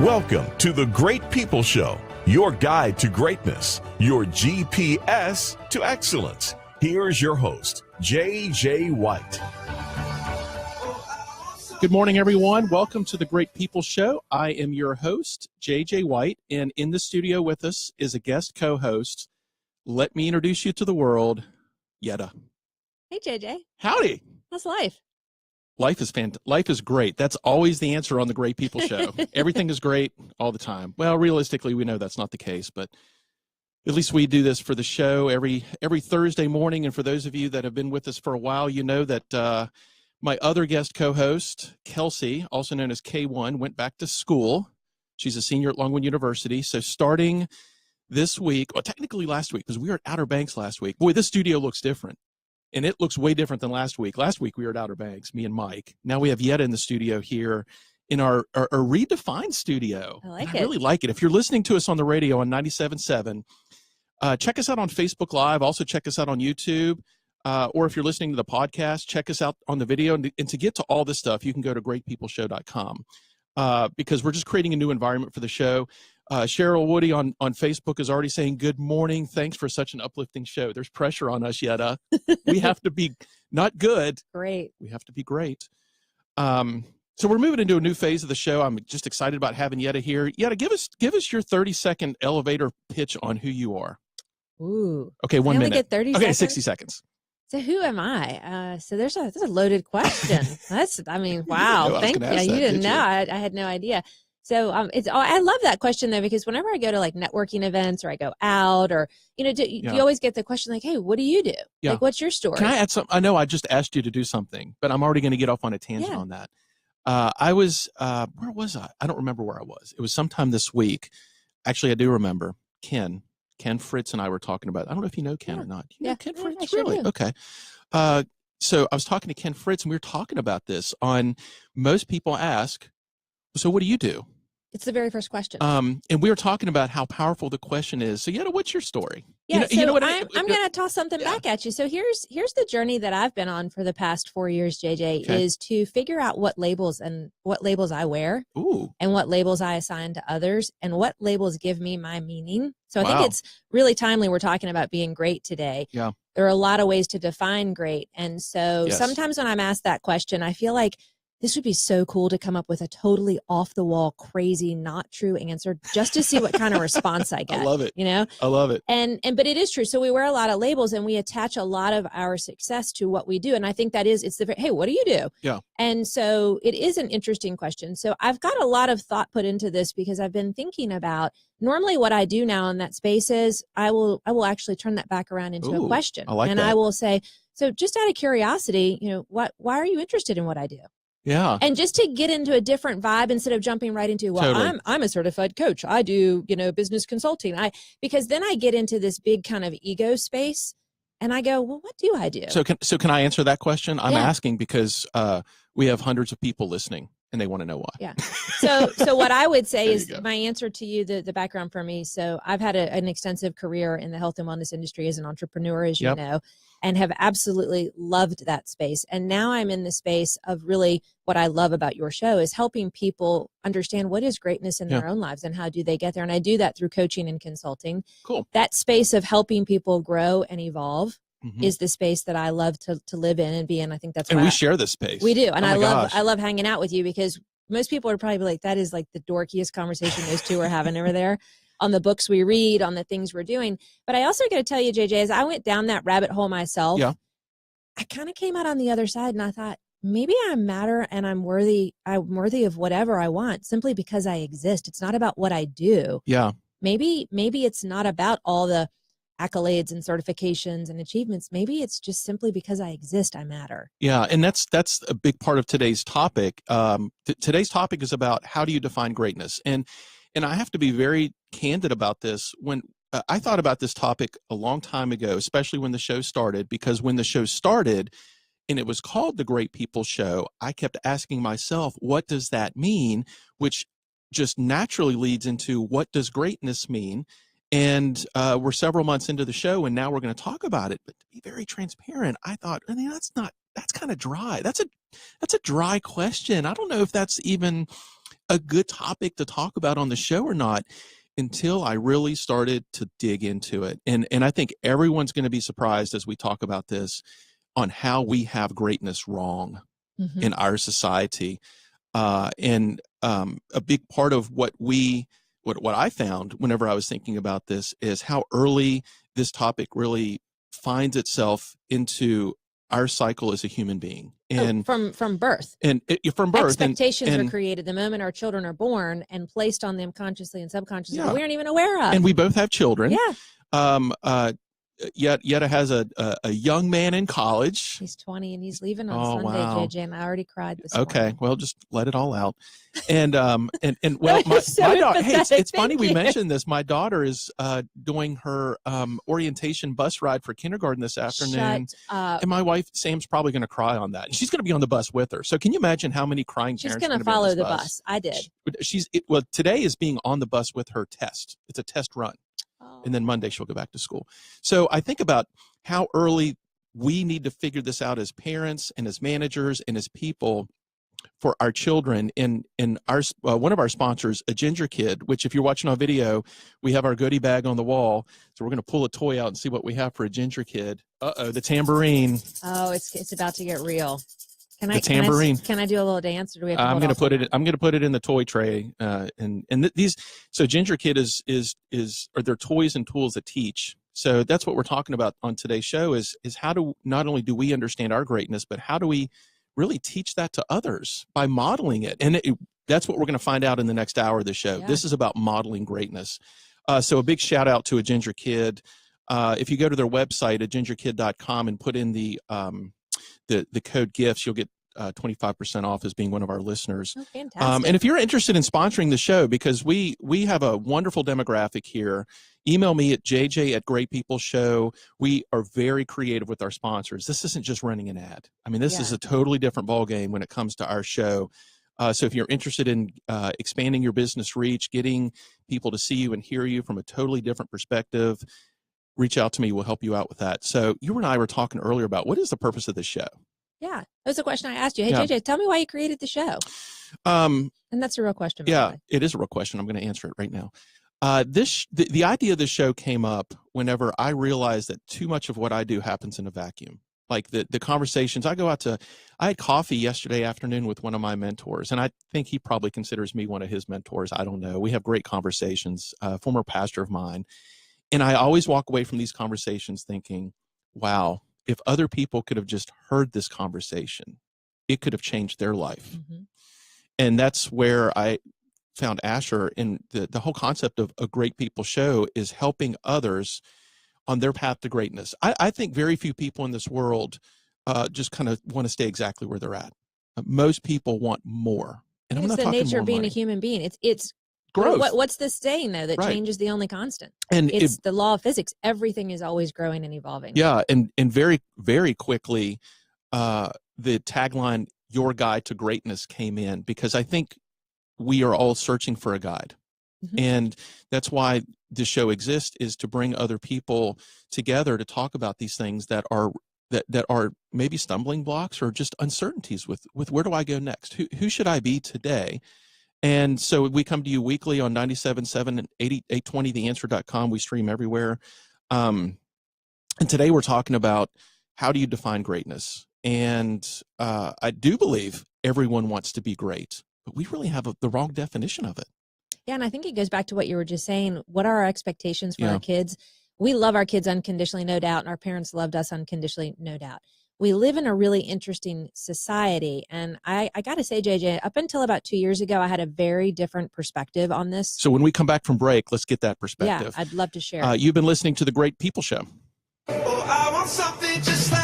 Welcome to the Great People Show, your guide to greatness, your GPS to excellence. Here's your host, J.J. White. Good morning, everyone. Welcome to the Great People Show. I am your host, J.J. White, and in the studio with us is a guest co-host. Let me introduce you to the world, Yedda. Hey, JJ. Howdy. How's life? Life is great. That's always the answer on the Great People Show. Everything is great all the time. Well, realistically, we know that's not the case, but at least we do this for the show every Thursday morning. And for those of you that have been with us for a while, you know that my other guest co-host, Kelsey, also known as K1, went back to school. She's a senior at Longwood University. So starting this week, or technically last week, because we were at Outer Banks last week. Boy, this studio looks different. And it looks way different than last week. Last week, we were at Outer Banks, me and Mike. Now we have Yedda in the studio here in our redefined studio. I really like it. If you're listening to us on the radio on 97.7, check us out on Facebook Live. Also, check us out on YouTube. Or if you're listening to the podcast, check us out on the video. And to get to all this stuff, you can go to greatpeopleshow.com because we're just creating a new environment for the show. Cheryl Woody on Facebook is already saying, good morning. Thanks for such an uplifting show. There's pressure on us, Yedda. We have to be not good. Great. We have to be great. So we're moving into a new phase of the show. I'm just excited about having Yedda here. Yedda, give us your 30-second elevator pitch on who you are. Ooh. Okay, 1 minute. Get 30 okay, seconds? 60 seconds. So who am I? So that's a loaded question. Wow. Thank you. You didn't know. I had no idea. So I love that question though, because whenever I go to like networking events or I go out or, you always get the question like, hey, what do you do? Yeah. Like, what's your story? Can I add something? I know I just asked you to do something, but I'm already going to get off on a tangent on that. I was, where was I? I don't remember where I was. It was sometime this week. Actually, I do remember Ken Fritz and I were talking about, I don't know if you know Ken or not. Do you know Ken Fritz? I sure Really? do. Okay. So I was talking to Ken Fritz and we were talking about this on most people ask, so what do you do? It's the very first question. And we were talking about how powerful the question is. So, Yedda, what's your story? Yeah, you know what I'm going to toss something back at you. So here's the journey that I've been on for the past 4 years, JJ, is to figure out what labels I wear. Ooh. And what labels I assign to others and what labels give me my meaning. So I think it's really timely we're talking about being great today. Yeah. There are a lot of ways to define great. And so sometimes when I'm asked that question, I feel like this would be so cool to come up with a totally off the wall, crazy, not true answer just to see what kind of response I get. I love it. I love it. But it is true. So we wear a lot of labels and we attach a lot of our success to what we do. And I think hey, what do you do? Yeah. And so it is an interesting question. So I've got a lot of thought put into this because I've been thinking about normally what I do now in that space is I will actually turn that back around into a question. I like that. I will say, so just out of curiosity, why are you interested in what I do? Yeah. And just to get into a different vibe instead of jumping right into, well, I'm a certified coach. I do, business consulting. Because then I get into this big kind of ego space and I go, well, what do I do? So can I answer that question? I'm asking because we have hundreds of people listening and they want to know why. Yeah. So what I would say is my answer to you, the background for me. So I've had an extensive career in the health and wellness industry as an entrepreneur, as you know, and have absolutely loved that space. And now I'm in the space of really what I love about your show is helping people understand what is greatness in their own lives and how do they get there. And I do that through coaching and consulting. Cool. That space of helping people grow and evolve is the space that I love to live in and be in. I think that's we share this space. We do. And I love hanging out with you because most people are probably like, that is like the dorkiest conversation those two are having over there on the books we read, on the things we're doing. But I also got to tell you, JJ, as I went down that rabbit hole myself, I kind of came out on the other side and I thought, maybe I matter and I'm worthy of whatever I want simply because I exist. It's not about what I do. Yeah. Maybe it's not about all the accolades and certifications and achievements. Maybe it's just simply because I exist, I matter. Yeah. And that's a big part of today's topic. Today's topic is about how do you define greatness? And I have to be very candid about this. When I thought about this topic a long time ago, especially when the show started, because when the show started and it was called The Great People Show, I kept asking myself, what does that mean? Which just naturally leads into what does greatness mean? And we're several months into the show and now we're going to talk about it. But to be very transparent, I thought, that's kind of dry. That's a dry question. I don't know if that's even a good topic to talk about on the show or not until I really started to dig into it. And I think everyone's going to be surprised as we talk about this on how we have greatness wrong in our society. And a big part of what I found whenever I was thinking about this is how early this topic really finds itself into our cycle as a human being. And from birth. And from birth. Expectations are created the moment our children are born and placed on them consciously and subconsciously that we aren't even aware of. And we both have children. Yeah. Yedda has a young man in college. He's 20 and he's leaving on Sunday, JJ, and I already cried this morning. Okay, well, just let it all out. And well, my daughter. Hey, it's funny we mentioned this. My daughter is doing her orientation bus ride for kindergarten this afternoon. Shut up. And my wife Sam's probably going to cry on that. And she's going to be on the bus with her. So can you imagine how many crying She's parents? She's going to follow the bus. I did. Well, today is being on the bus with her test. It's a test run. And then Monday she'll go back to school. So I think about how early we need to figure this out as parents and as managers and as people for our children. And our one of our sponsors, a Ginger Kid, which if you're watching on video, we have our goodie bag on the wall. So we're going to pull a toy out and see what we have for a Ginger Kid. Uh-oh, the tambourine. Oh, it's about to get real. Can I do a little dance, or do we have to I'm going to put it in the toy tray. So Ginger Kid are their toys and tools that teach. So that's what we're talking about on today's show is how do not only do we understand our greatness, but how do we really teach that to others by modeling it? And that's what we're going to find out in the next hour of the show. Yeah. This is about modeling greatness. So a big shout out to a Ginger Kid. If you go to their website at gingerkid.com and put in the code GIFTS, you'll get 25% off as being one of our listeners. Oh, fantastic. And if you're interested in sponsoring the show, because we have a wonderful demographic here, email me at JJ@Great People Show. We are very creative with our sponsors. This isn't just running an ad. I mean, this is a totally different ballgame when it comes to our show. So if you're interested in expanding your business reach, getting people to see you and hear you from a totally different perspective, reach out to me. We'll help you out with that. So you and I were talking earlier about what is the purpose of the show? Yeah, that was a question I asked you. Hey, JJ, tell me why you created the show. And that's a real question. Yeah, it is a real question. I'm going to answer it right now. The idea of the show came up whenever I realized that too much of what I do happens in a vacuum. Like the conversations, I had coffee yesterday afternoon with one of my mentors, and I think he probably considers me one of his mentors. I don't know. We have great conversations, former pastor of mine. And I always walk away from these conversations thinking, wow, if other people could have just heard this conversation, it could have changed their life. Mm-hmm. And that's where I found Asher, and the whole concept of a Great People Show is helping others on their path to greatness. I think very few people in this world just kind of want to stay exactly where they're at. Most people want more. And I'm not talking more money. It's the nature of being a human being. It's growth. What's this saying, though, that change is the only constant? And it's the law of physics. Everything is always growing and evolving. Yeah, and very, very quickly, the tagline, your guide to greatness, came in, because I think we are all searching for a guide. Mm-hmm. And that's why this show exists, is to bring other people together to talk about these things that are maybe stumbling blocks or just uncertainties with where do I go next? Who should I be today? And so we come to you weekly on 97.7 and 820theanswer.com. We stream everywhere. And today we're talking about how do you define greatness? And I do believe everyone wants to be great, but we really have the wrong definition of it. Yeah, and I think it goes back to what you were just saying. What are our expectations for our kids? We love our kids unconditionally, no doubt, and our parents loved us unconditionally, no doubt. We live in a really interesting society. And I got to say, JJ, up until about 2 years ago, I had a very different perspective on this. So when we come back from break, let's get that perspective. Yeah, I'd love to share. You've been listening to The Great People Show. Oh, I want something just like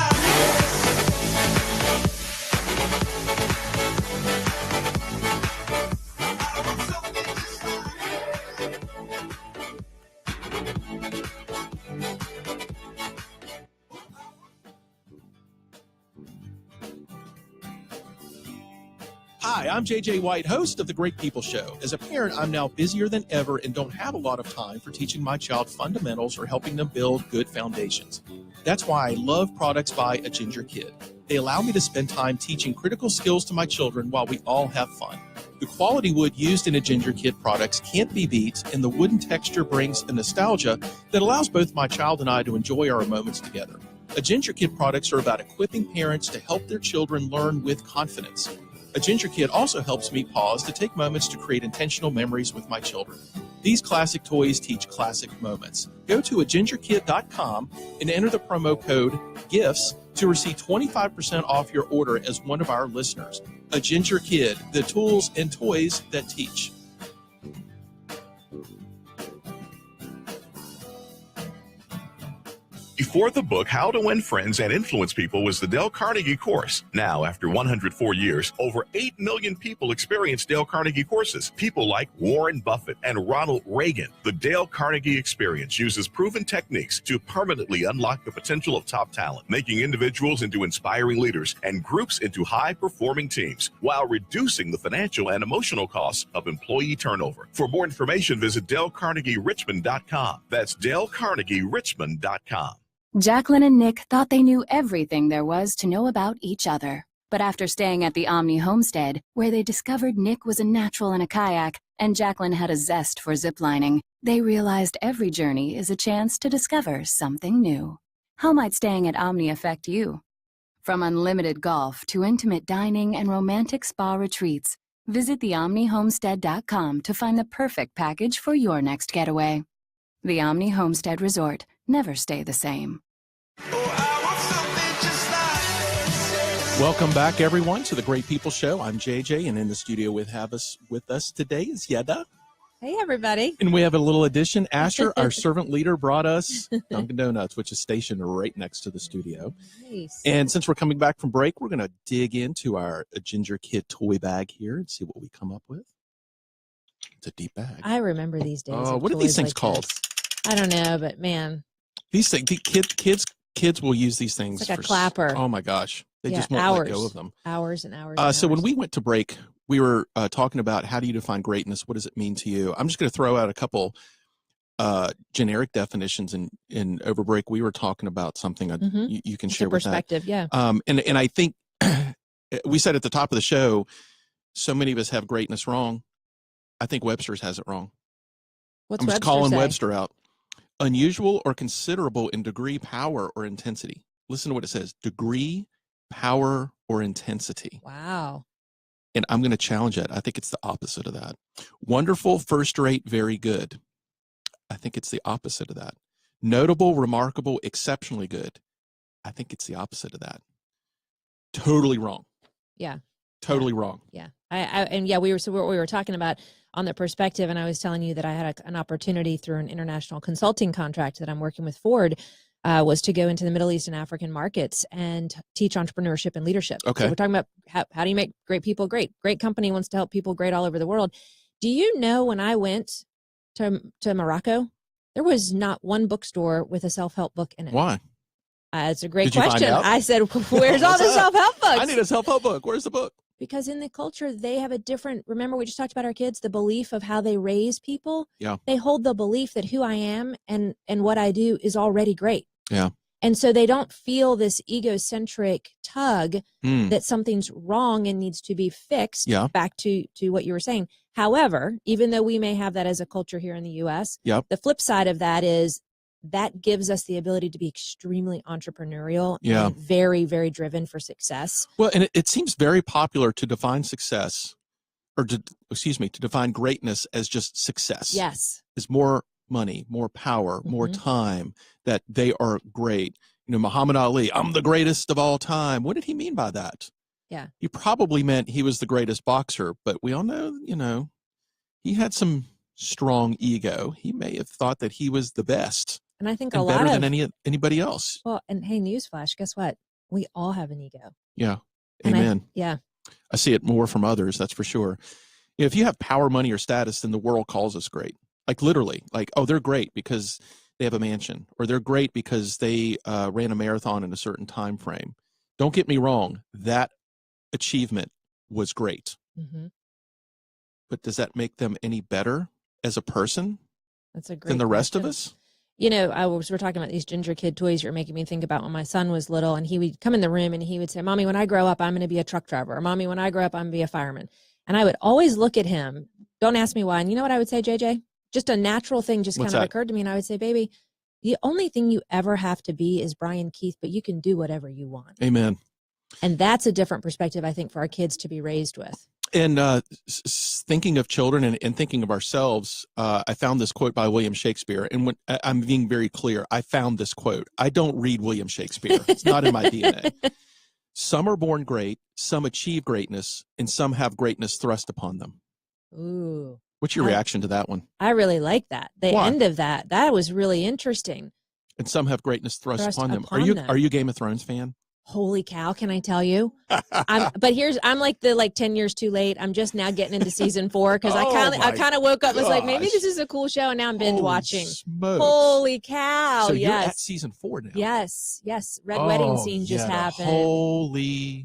Hi, I'm JJ White, host of The Great People Show. As a parent, I'm now busier than ever and don't have a lot of time for teaching my child fundamentals or helping them build good foundations. That's why I love products by A Ginger Kid. They allow me to spend time teaching critical skills to my children while we all have fun. The quality wood used in a Ginger Kid products can't be beat, and the wooden texture brings a nostalgia that allows both my child and I to enjoy our moments together. A Ginger Kid products are about equipping parents to help their children learn with confidence. A Ginger Kid also helps me pause to take moments to create intentional memories with my children. These classic toys teach classic moments. Go to agingerkid.com and enter the promo code GIFTS to receive 25% off your order as one of our listeners. A Ginger Kid, the tools and toys that teach. Before the book, How to Win Friends and Influence People was the Dale Carnegie course. Now, after 104 years, over 8 million people experience Dale Carnegie courses. People like Warren Buffett and Ronald Reagan. The Dale Carnegie experience uses proven techniques to permanently unlock the potential of top talent, making individuals into inspiring leaders and groups into high-performing teams, while reducing the financial and emotional costs of employee turnover. For more information, visit DaleCarnegieRichmond.com. That's DaleCarnegieRichmond.com. Jacqueline and Nick thought they knew everything there was to know about each other. But after staying at the Omni homestead, where they discovered Nick was a natural in a kayak and Jacqueline had a zest for ziplining, they realized every journey is a chance to discover something new. How might staying at Omni affect you? From unlimited golf to intimate dining and romantic spa retreats, visit theomnihomestead.com to find the perfect package for your next getaway. The Omni Homestead Resort. Never stay the same. Welcome back, everyone, to the Great People Show. I'm JJ, and in the studio with us today is Yedda. Hey, everybody. And we have a little addition. Asher, our servant leader, brought us Dunkin' Donuts, which is stationed right next to the studio. Nice. And since we're coming back from break, we're going to dig into our Ginger Kid toy bag here and see what we come up with. It's a deep bag. I remember these days. What are these things called? I don't know, but man. These things, kids will use these things. It's like a clapper. Oh my gosh. They just won't let go of them. Hours and hours. So when we went to break, we were talking about how do you define greatness? What does it mean to you? I'm just going to throw out a couple generic definitions. In over break, we were talking about something you can share with perspective, that. Yeah. And I think we said at the top of the show, so many of us have greatness wrong. I think Webster's has it wrong. What's I'm just Webster calling say? Webster out. Unusual or considerable in degree, power, or intensity. Listen to what it says. Degree, power, or intensity. Wow. And I'm going to challenge it. I think it's the opposite of that. Wonderful, first-rate, very good. I think it's the opposite of that. Notable, remarkable, exceptionally good. I think it's the opposite of that. Totally wrong. Yeah. Totally wrong. Yeah. We were talking about on the perspective, and I was telling you that I had an opportunity through an international consulting contract that I'm working with Ford, was to go into the Middle East and African markets and teach entrepreneurship and leadership. Okay. So we're talking about how do you make great people great? Great company wants to help people great all over the world. Do you know when I went to Morocco, there was not one bookstore with a self-help book in it. Why? It's a great Did you find question. out? I said, where's all the self-help books? I need a self-help book. Where's the book? Because in the culture, they have a different, remember we just talked about our kids, the belief of how they raise people. Yeah. They hold the belief that who I am and what I do is already great. Yeah. And so they don't feel this egocentric tug that something's wrong and needs to be fixed. Yeah. Back to what you were saying. However, even though we may have that as a culture here in the U.S., Yep. the flip side of that is that gives us the ability to be extremely entrepreneurial and very, very driven for success. Well, and it seems very popular to define success, or to define greatness as just success. Yes. Is more money, more power, more time, that they are great. You know, Muhammad Ali, I'm the greatest of all time. What did he mean by that? Yeah. He probably meant he was the greatest boxer, but we all know, he had some strong ego. He may have thought that he was the best. And I think and better than anybody else. Well, and hey, newsflash, guess what? We all have an ego. Yeah. And Amen. I see it more from others, that's for sure. If you have power, money, or status, then the world calls us great. Like literally, like, oh, they're great because they have a mansion, or they're great because they ran a marathon in a certain time frame. Don't get me wrong, that achievement was great. But does that make them any better as a person That's a great than the rest question. of us? You know, we're talking about these Ginger Kid toys. You're making me think about when my son was little, and he would come in the room and he would say, "Mommy, when I grow up, I'm going to be a truck driver." Or, "Mommy, when I grow up, I'm going to be a fireman." And I would always look at him. Don't ask me why. And you know what I would say, JJ? Just a natural thing just kind of occurred to me. And I would say, baby, the only thing you ever have to be is Brian Keith, but you can do whatever you want. Amen. And that's a different perspective, I think, for our kids to be raised with. And thinking of children and thinking of ourselves, I found this quote by William Shakespeare. And when I'm being very clear, I found this quote. I don't read William Shakespeare. It's not in my DNA. Some are born great, some achieve greatness, and some have greatness thrust upon them. Ooh. What's your reaction to that one? I really like that. The Why? end of that. That was really interesting. And some have greatness thrust upon them. Are you a Game of Thrones fan? Holy cow, can I tell you? I'm like 10 years too late. I'm just now getting into season 4 because I kind of woke up and was like, maybe this is a cool show, and now I'm binge watching. Smokes. Holy cow. So yes. you're at season 4 now. Yes. Red wedding scene just happened. Holy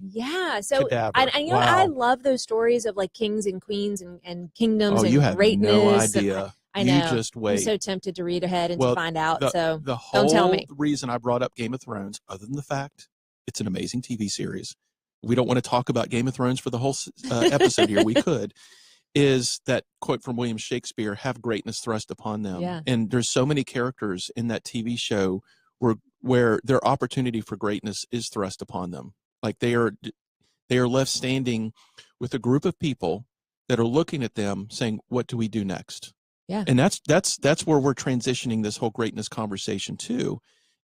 So cadaver. I love those stories of like kings and queens and kingdoms and you have greatness. no idea. I know. You just wait. I'm so tempted to read ahead and to find out. So the don't tell me. whole reason I brought up Game of Thrones, other than the fact it's an amazing TV series, we don't want to talk about Game of Thrones for the whole episode here. We could, is that quote from William Shakespeare, have greatness thrust upon them. Yeah. And there's so many characters in that TV show where their opportunity for greatness is thrust upon them. Like they are left standing with a group of people that are looking at them saying, what do we do next? Yeah. And that's where we're transitioning this whole greatness conversation to,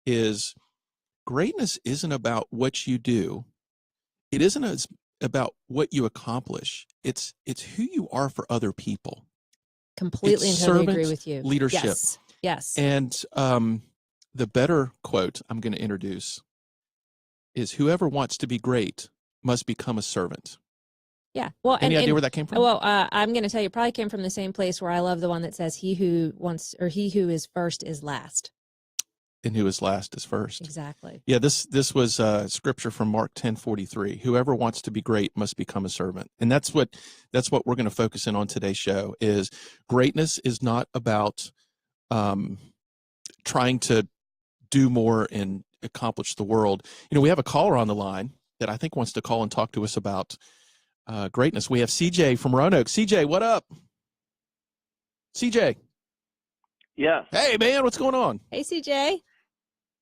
is greatness isn't about what you do. It isn't about what you accomplish. It's who you are for other people. Completely and totally agree with you. Leadership. Yes. And the better quote I'm going to introduce is, whoever wants to be great must become a servant. Yeah. Well, any idea where that came from? Well, I'm going to tell you, it probably came from the same place where I love the one that says, he who is first is last. And who is last is first. Exactly. Yeah, this was scripture from Mark 10:43. Whoever wants to be great must become a servant. And that's what we're going to focus in on today's show. Is greatness is not about trying to do more and accomplish the world. You know, we have a caller on the line that I think wants to call and talk to us about greatness. We have CJ from Roanoke. CJ, what up? CJ. Yes. Hey, man, what's going on? Hey, CJ.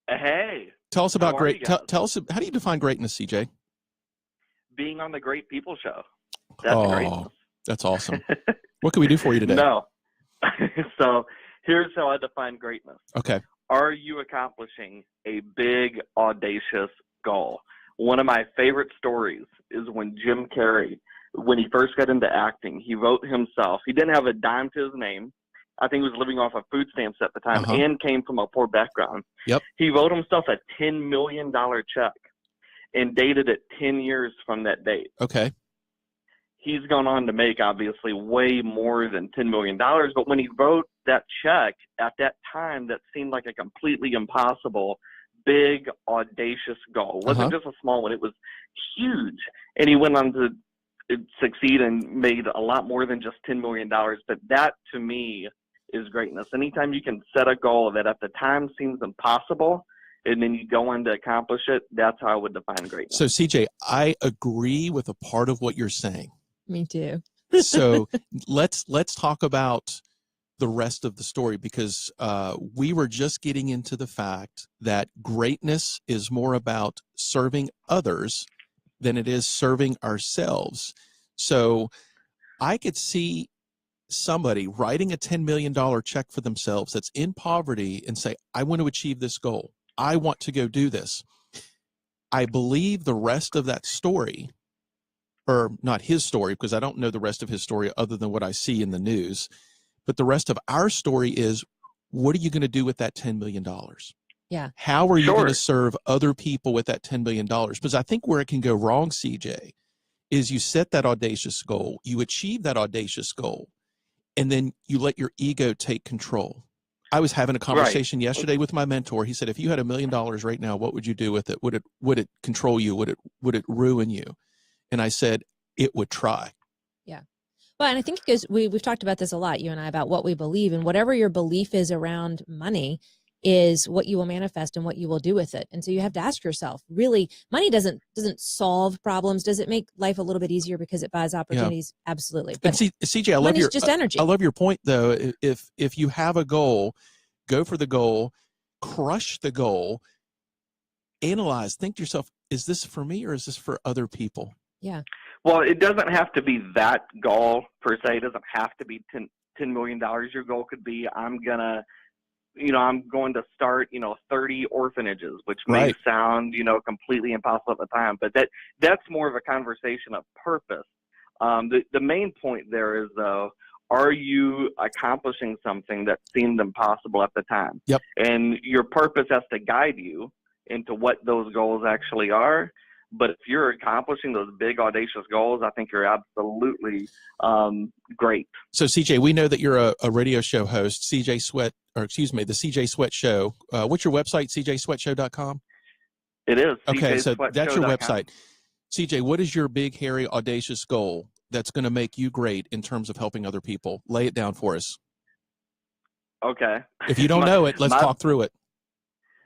Hey. Tell us about great. Tell us, how do you define greatness, CJ? Being on the Great People Show. That's greatness. That's awesome. What can we do for you today? No. So here's how I define greatness. Okay. Are you accomplishing a big, audacious goal? One of my favorite stories is when Jim Carrey, when he first got into acting, he wrote himself. He didn't have a dime to his name. I think he was living off of food stamps at the time and came from a poor background. Yep. He wrote himself a $10 million check and dated it 10 years from that date. Okay. He's gone on to make, obviously, way more than $10 million. But when he wrote that check at that time, that seemed like a completely impossible, big, audacious goal. It wasn't just a small one. It was huge. And he went on to succeed and made a lot more than just $10 million. But that, to me, is greatness. Anytime you can set a goal that at the time seems impossible, and then you go on to accomplish it, that's how I would define greatness. So, CJ, I agree with a part of what you're saying. Me too. So let's talk about the rest of the story, because we were just getting into the fact that greatness is more about serving others than it is serving ourselves. So I could see somebody writing a $10 million check for themselves that's in poverty and say, I want to achieve this goal. I want to go do this. I believe the rest of that story, or not his story, because I don't know the rest of his story other than what I see in the news, but the rest of our story is, what are you going to do with that $10 million? Yeah. How are you going to serve other people with that $10 million? Because I think where it can go wrong, CJ, is you set that audacious goal, you achieve that audacious goal, and then you let your ego take control. I was having a conversation yesterday with my mentor. He said, if you had $1 million right now, what would you do with it? Would it control you? Would it ruin you? And I said, it would try. Yeah. Well, and I think because we've talked about this a lot, you and I, about what we believe, and whatever your belief is around money, is what you will manifest and what you will do with it. And so you have to ask yourself, really, money doesn't solve problems. Does it make life a little bit easier because it buys opportunities? Yeah. Absolutely. But CJ, I love your just energy. I love your point though. If you have a goal, go for the goal, crush the goal, analyze, think to yourself, is this for me or is this for other people? Yeah. Well, it doesn't have to be that goal per se. It doesn't have to be $10 million. Your goal could be, I'm going to start, 30 orphanages, which may sound, completely impossible at the time, but that's more of a conversation of purpose. The main point there is, though, are you accomplishing something that seemed impossible at the time? Yep. And your purpose has to guide you into what those goals actually are. But if you're accomplishing those big, audacious goals, I think you're absolutely great. So, CJ, we know that you're a radio show host, the CJ Sweat Show. What's your website, cjsweatshow.com? It is. Okay, so that's your website. CJ, what is your big, hairy, audacious goal that's going to make you great in terms of helping other people? Lay it down for us. Okay. If you don't know it, let's talk through it.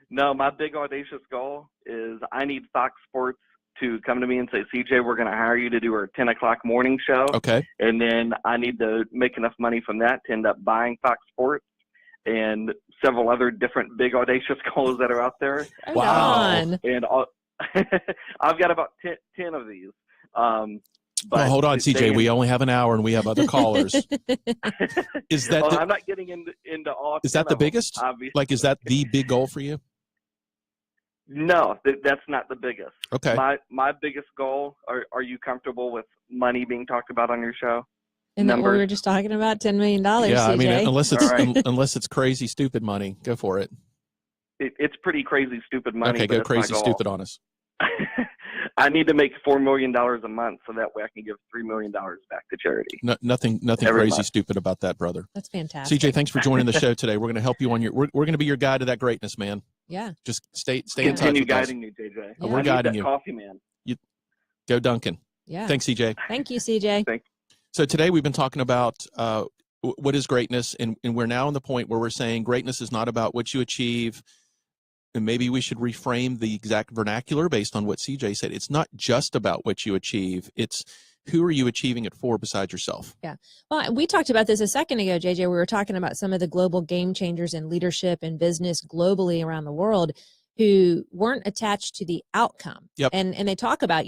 No, my big, audacious goal is I need Fox Sports to come to me and say, CJ, we're going to hire you to do our 10 o'clock morning show. Okay. And then I need to make enough money from that to end up buying Fox Sports and several other different big, audacious goals that are out there. Wow. And I've got about 10 of these. Well, hold on, CJ. We only have an hour and we have other callers. Is that I'm not getting into all. Is that the biggest? Obviously. Like, is that the big goal for you? No, that's not the biggest. Okay. My biggest goal, are you comfortable with money being talked about on your show? And we were just talking about $10 million, yeah, CJ. I mean, unless it's crazy, stupid money, go for it. It's pretty crazy, stupid money. Okay, go crazy, stupid on us. I need to make $4 million a month so that way I can give $3 million back to charity. Nothing crazy, stupid about that, brother. That's fantastic. CJ, thanks for joining the show today. We're going to help you on your. We're going to be your guide to that greatness, man. Yeah. Just stay in touch with us. Continue guiding me, JJ. Yeah. We're guiding you. Coffee man. Go Duncan. Yeah. Thanks, CJ. Thank you, CJ. Thanks. So today we've been talking about what is greatness, and we're now on the point where we're saying greatness is not about what you achieve. And maybe we should reframe the exact vernacular based on what CJ said. It's not just about what you achieve. It's who are you achieving it for besides yourself? Yeah. Well, we talked about this a second ago, JJ. We were talking about some of the global game changers in leadership and business globally around the world who weren't attached to the outcome. Yep. And they talk about,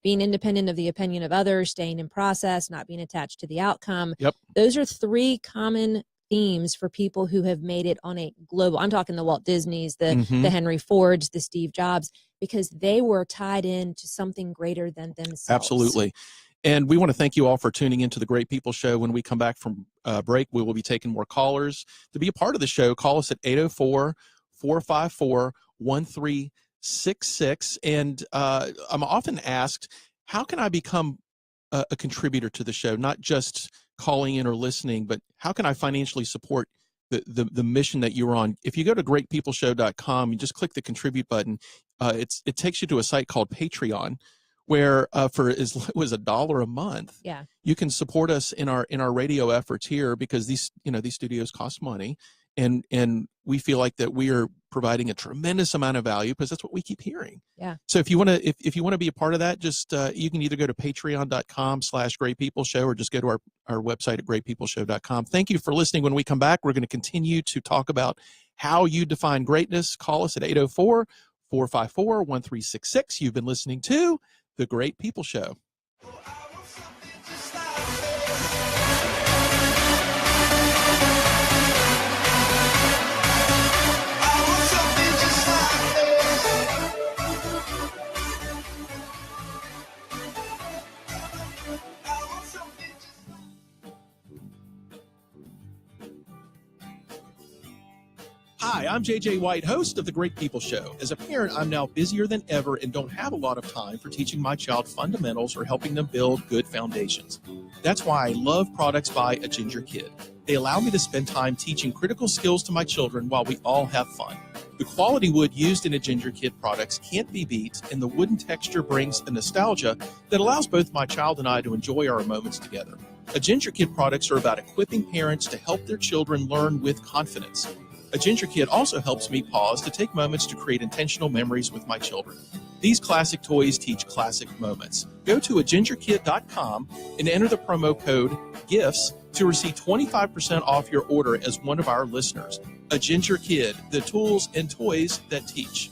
being independent of the opinion of others, staying in process, not being attached to the outcome. Yep. Those are three common themes for people who have made it on a global, I'm talking the Walt Disneys, the Henry Fords, the Steve Jobs, because they were tied in to something greater than themselves. Absolutely. And we want to thank you all for tuning into the Great People Show. When we come back from break, we will be taking more callers. To be a part of the show, call us at 804-454-1366. And I'm often asked, how can I become a contributor to the show? Not just calling in or listening, but how can I financially support the mission that you're on? If you go to greatpeopleshow.com, you just click the contribute button. It takes you to a site called Patreon, where for as low as $1 a month, you can support us in our radio efforts here, because these studios cost money, and we feel like that we are providing a tremendous amount of value because that's what we keep hearing. Yeah. So if you want to be a part of that, just you can either go to patreon.com/greatpeopleshow or just go to our website at greatpeopleshow.com. Thank you for listening. When we come back, we're going to continue to talk about how you define greatness. Call us at 804-454-1366. You've been listening to The Great People Show. Hi, I'm JJ White, host of The Great People Show. As a parent, I'm now busier than ever and don't have a lot of time for teaching my child fundamentals or helping them build good foundations. That's why I love products by A Ginger Kid. They allow me to spend time teaching critical skills to my children while we all have fun. The quality wood used in A Ginger Kid products can't be beat, and the wooden texture brings a nostalgia that allows both my child and I to enjoy our moments together. A Ginger Kid products are about equipping parents to help their children learn with confidence. A Ginger Kid also helps me pause to take moments to create intentional memories with my children. These classic toys teach classic moments. Go to agingerkid.com and enter the promo code GIFTS to receive 25% off your order as one of our listeners. A Ginger Kid, the tools and toys that teach.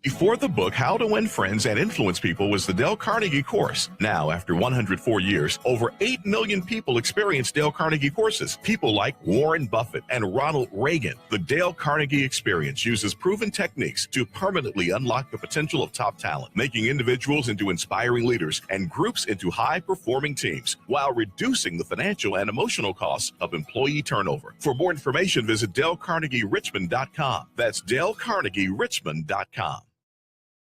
Before the book How to Win Friends and Influence People was the Dale Carnegie course. Now, after 104 years, over 8 million people experience Dale Carnegie courses. People like Warren Buffett and Ronald Reagan. The Dale Carnegie experience uses proven techniques to permanently unlock the potential of top talent, making individuals into inspiring leaders and groups into high-performing teams, while reducing the financial and emotional costs of employee turnover. For more information, visit DaleCarnegieRichmond.com. That's DaleCarnegieRichmond.com.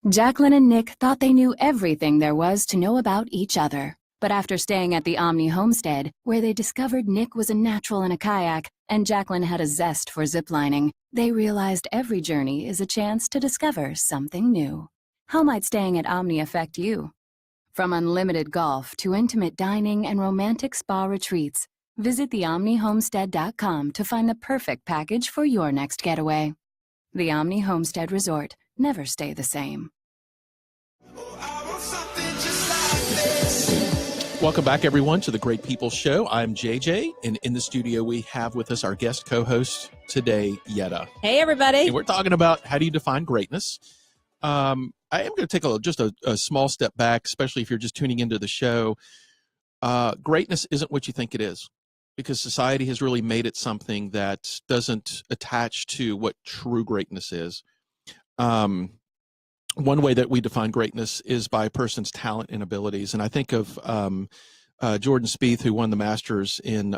Jacqueline and Nick thought they knew everything there was to know about each other. But after staying at the Omni homestead, where they discovered Nick was a natural in a kayak and Jacqueline had a zest for ziplining, they realized every journey is a chance to discover something new. How might staying at Omni affect you? From unlimited golf to intimate dining and romantic spa retreats, visit theomnihomestead.com to find the perfect package for your next getaway. The Omni Homestead Resort. Never stay the same. Welcome back, everyone, to the Great People Show. I'm JJ, and in the studio we have with us our guest co-host today, Yedda. Hey, everybody. And we're talking about how do you define greatness. I am going to take just a small step back, especially if you're just tuning into the show. Greatness isn't what you think it is, because society has really made it something that doesn't attach to what true greatness is. One way that we define greatness is by a person's talent and abilities. And I think of Jordan Spieth, who won the Masters in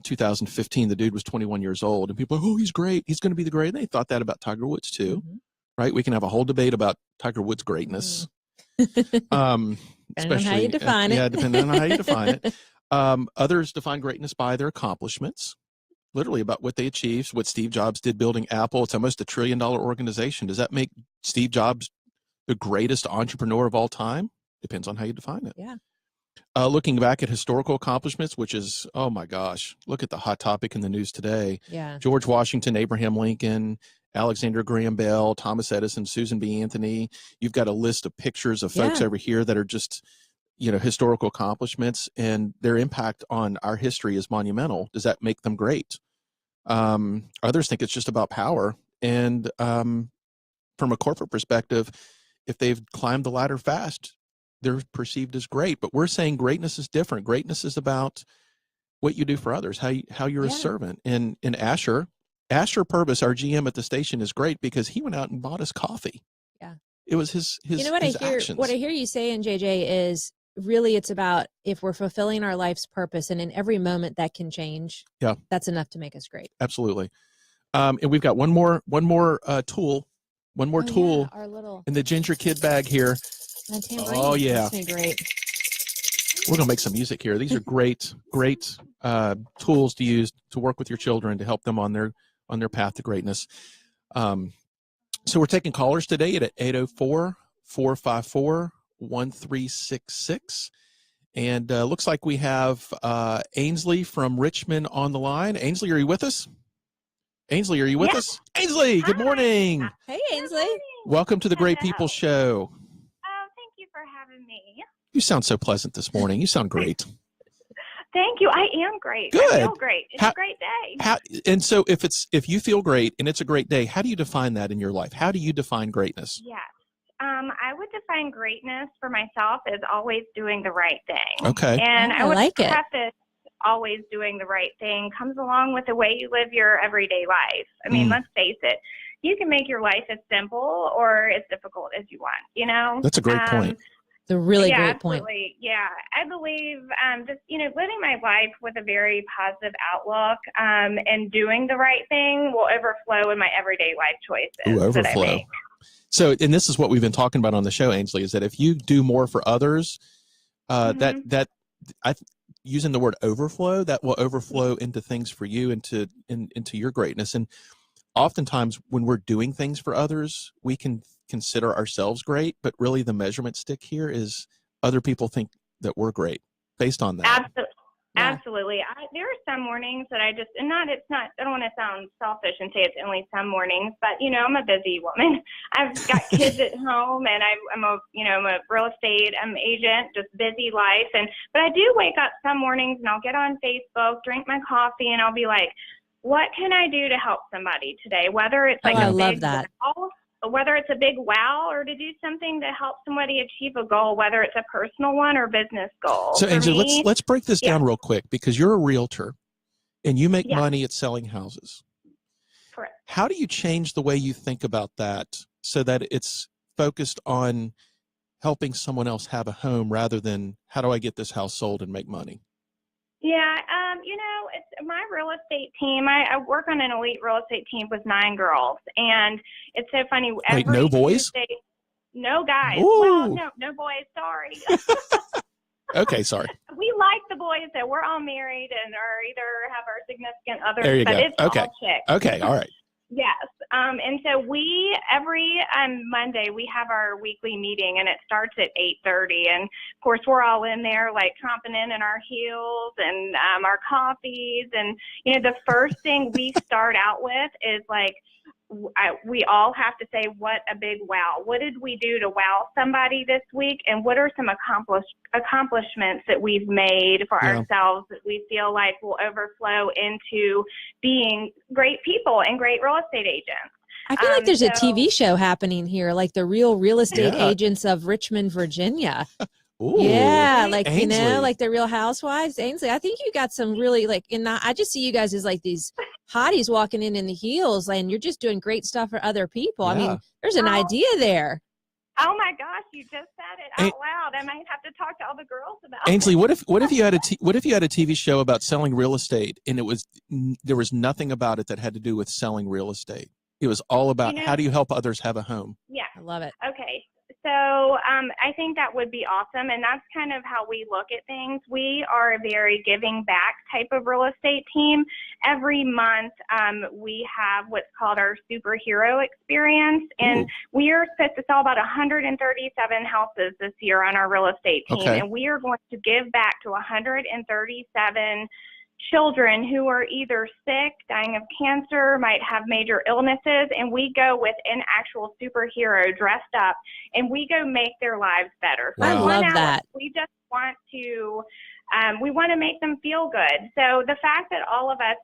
2015. The dude was 21 years old. And people are, oh, he's great. He's going to be the great. And they thought that about Tiger Woods, too. Mm-hmm. Right? We can have a whole debate about Tiger Woods' greatness. Depending on how you define it. Yeah, depending on how you define it. Others define greatness by their accomplishments. Literally about what they achieved, what Steve Jobs did building Apple. It's almost $1 trillion organization. Does that make Steve Jobs the greatest entrepreneur of all time? Depends on how you define it. Yeah. Looking back at historical accomplishments, which is, oh my gosh, look at the hot topic in the news today. Yeah. George Washington, Abraham Lincoln, Alexander Graham Bell, Thomas Edison, Susan B. Anthony. You've got a list of pictures of folks over here that are just, historical accomplishments, and their impact on our history is monumental. Does that make them great? Others think it's just about power. And from a corporate perspective, if they've climbed the ladder fast, they're perceived as great. But we're saying greatness is different. Greatness is about what you do for others, how you're a servant. And Asher Purvis, our GM at the station, is great because he went out and bought us coffee. Yeah. It was his actions. What I hear you saying, JJ, is really it's about if we're fulfilling our life's purpose, and in every moment that can change. Yeah, that's enough to make us great. Absolutely. And we've got one more tool, our little in the Ginger Kid bag here. Oh yeah, that's great. We're gonna make some music here. These are great tools to use to work with your children to help them on their path to greatness. So we're taking callers today at 804-454-1366. And looks like we have Ainsley from Richmond on the line. Ainsley, are you with us? Ainsley, are you with us? Ainsley, good morning. Hey, Ainsley. Welcome to the Great People Show. Oh, thank you for having me. You sound so pleasant this morning. You sound great. Thank you. I am great. Good. I feel great. It's a great day. And so if you feel great and it's a great day, how do you define that in your life? How do you define greatness? Yes. I would define greatness for myself as always doing the right thing. Okay. And I would like it. preface always doing the right thing comes along with the way you live your everyday life. I mean, let's face it. You can make your life as simple or as difficult as you want, That's a great point. It's a really great absolutely. point. Yeah, I believe just, living my life with a very positive outlook and doing the right thing will overflow in my everyday life choices. Ooh, overflow. That I make. So, and this is what we've been talking about on the show, Ainsley, is that if you do more for others, using the word overflow, that will overflow into things for you, into your greatness. And oftentimes when we're doing things for others, we can consider ourselves great, but really the measurement stick here is other people think that we're great. based on that. Absolutely. Yeah. Absolutely. There are some mornings that I don't want to sound selfish and say it's only some mornings, but I'm a busy woman. I've got kids at home, and I'm a real estate agent, just busy life. But I do wake up some mornings and I'll get on Facebook, drink my coffee, and I'll be like, what can I do to help somebody today? Whether it's like I love that. Whether it's a big wow, or to do something to help somebody achieve a goal, whether it's a personal one or business goal. So, Angie, let's break this down real quick, because you're a realtor and you make money at selling houses. Correct. How do you change the way you think about that so that it's focused on helping someone else have a home rather than how do I get this house sold and make money? Yeah, it's my real estate team. I work on an elite real estate team with 9 girls, and it's so funny. Wait, no boys? No guys. Ooh. Well, no boys. Sorry. Okay, sorry. We like the boys that we're all married and are either have our significant others, There you but go. it's Okay. all chicks. Okay, all right. Yes. And so we, every Monday, we have our weekly meeting, and it starts at 8:30. And, of course, we're all in there, like, tromping in our heels and our coffees. And, the first thing we start out with is, like, we all have to say, what a big wow. What did we do to wow somebody this week? And what are some accomplishments that we've made for ourselves that we feel like will overflow into being great people and great real estate agents? I feel like there's a TV show happening here, like the real estate agents of Richmond, Virginia. Ooh, yeah, like, Ainsley. like the Real Housewives. Ainsley, I think you got some really, like, I just see you guys as like these hotties walking in the heels, and you're just doing great stuff for other people. Yeah. I mean, there's an idea there. Oh my gosh, you just said it out loud. I might have to talk to all the girls about Ainsley, it. what if you had a TV show about selling real estate, and there was nothing about it that had to do with selling real estate? It was all about how do you help others have a home? Yeah. I love it. Okay. So I think that would be awesome, and that's kind of how we look at things. We are a very giving back type of real estate team. Every month we have what's called our superhero experience, and we are supposed to sell about 137 houses this year on our real estate team, and we are going to give back to 137 children who are either sick, dying of cancer, might have major illnesses, and we go with an actual superhero dressed up, and we go make their lives better. Wow. I love that. We just want to, we want to make them feel good. So the fact that all of us